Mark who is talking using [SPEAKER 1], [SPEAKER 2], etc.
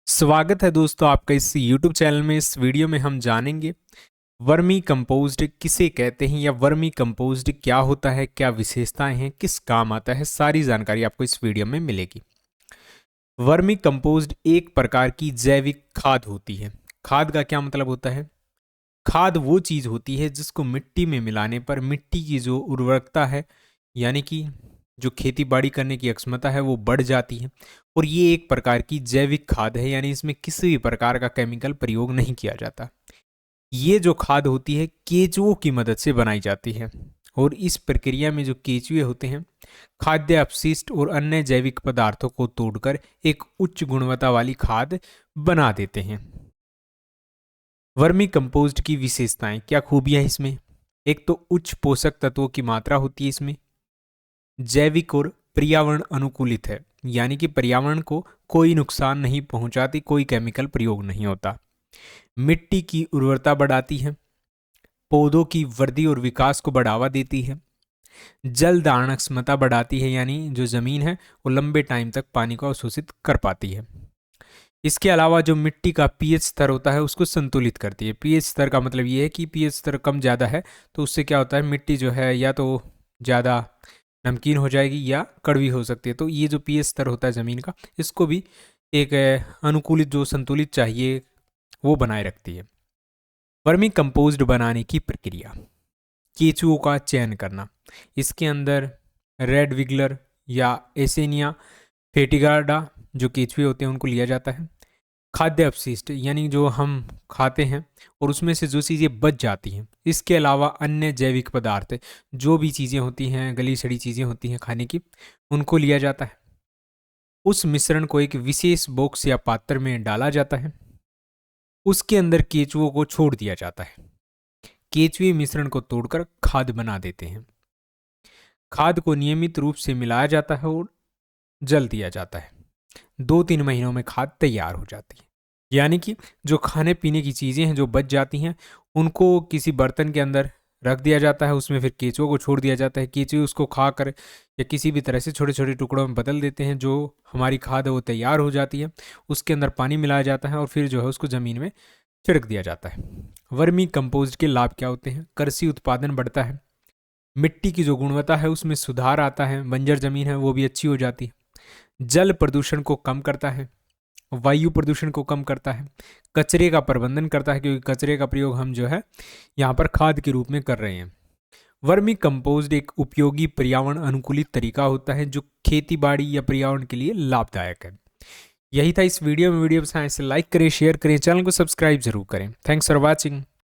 [SPEAKER 1] स्वागत है दोस्तों आपका इस YouTube चैनल में। इस वीडियो में हम जानेंगे वर्मी कंपोज्ड किसे कहते हैं या वर्मी कंपोज्ड क्या होता है, क्या विशेषताएं हैं, किस काम आता है, सारी जानकारी आपको इस वीडियो में मिलेगी। वर्मी कंपोज्ड एक प्रकार की जैविक खाद होती है। खाद का क्या मतलब होता है? खाद वो चीज़ होती है जिसको मिट्टी में मिलाने पर मिट्टी की जो उर्वरकता है, यानी कि जो खेती बाड़ी करने की अक्षमता है, वो बढ़ जाती है। और ये एक प्रकार की जैविक खाद है, यानी इसमें किसी भी प्रकार का केमिकल प्रयोग नहीं किया जाता। ये जो खाद होती है केंचुओं की मदद से बनाई जाती है, और इस प्रक्रिया में जो केंचुए होते हैं खाद्य अपशिष्ट और अन्य जैविक पदार्थों को तोड़कर एक उच्च गुणवत्ता वाली खाद बना देते हैं। वर्मी कंपोस्ट की विशेषताएं, क्या खूबियां इसमें? एक तो उच्च पोषक तत्वों की मात्रा होती है इसमें, जैविक और पर्यावरण अनुकूलित है, यानी कि पर्यावरण को कोई नुकसान नहीं पहुंचाती, कोई केमिकल प्रयोग नहीं होता। मिट्टी की उर्वरता बढ़ाती है, पौधों की वृद्धि और विकास को बढ़ावा देती है, जल धारण क्षमता बढ़ाती है, यानी जो जमीन है वो लंबे टाइम तक पानी को अवशोषित कर पाती है। इसके अलावा जो मिट्टी का पीएच स्तर होता है उसको संतुलित करती है। पीएच स्तर का मतलब ये है कि पीएच स्तर कम ज़्यादा है तो उससे क्या होता है, मिट्टी जो है या तो ज़्यादा नमकीन हो जाएगी या कड़वी हो सकती है। तो ये जो पीएच स्तर होता है ज़मीन का, इसको भी एक अनुकूलित, जो संतुलित चाहिए, वो बनाए रखती है। वर्मी कंपोस्ट बनाने की प्रक्रिया, केंचुओं का चयन करना। इसके अंदर रेड विगलर या एसेनिया फेटिगार्डा जो केंचुए होते हैं उनको लिया जाता है। खाद्य अपशिष्ट, यानी जो हम खाते हैं और उसमें से जो चीज़ें बच जाती हैं, इसके अलावा अन्य जैविक पदार्थ, जो भी चीज़ें होती हैं, गली सड़ी चीज़ें होती हैं खाने की, उनको लिया जाता है। उस मिश्रण को एक विशेष बॉक्स या पात्र में डाला जाता है, उसके अंदर केंचुओं को छोड़ दिया जाता है। केंचुए मिश्रण को तोड़कर खाद बना देते हैं। खाद को नियमित रूप से मिलाया जाता है और जल दिया जाता है। 2-3 महीनों में खाद तैयार हो जाती है। यानी कि जो खाने पीने की चीज़ें हैं जो बच जाती हैं, उनको किसी बर्तन के अंदर रख दिया जाता है, उसमें फिर केंचुओं को छोड़ दिया जाता है। केंचुए उसको खाकर या किसी भी तरह से छोटे छोटे टुकड़ों में बदल देते हैं। जो हमारी खाद है वो तैयार हो जाती है, उसके अंदर पानी मिलाया जाता है और फिर जो है उसको ज़मीन में छिड़क दिया जाता है। वर्मी कंपोस्ट के लाभ क्या होते हैं? कृषि उत्पादन बढ़ता है, मिट्टी की जो गुणवत्ता है उसमें सुधार आता है, बंजर जमीन है वो भी अच्छी हो जाती है, जल प्रदूषण को कम करता है, वायु प्रदूषण को कम करता है, कचरे का प्रबंधन करता है, क्योंकि कचरे का प्रयोग हम जो है यहाँ पर खाद के रूप में कर रहे हैं। वर्मी कंपोस्ट एक उपयोगी पर्यावरण अनुकूलित तरीका होता है जो खेती बाड़ी या पर्यावरण के लिए लाभदायक है। यही था इस वीडियो में। वीडियो पसंद आए इसे लाइक करें, शेयर करें, चैनल को सब्सक्राइब जरूर करें। Thanks for watching.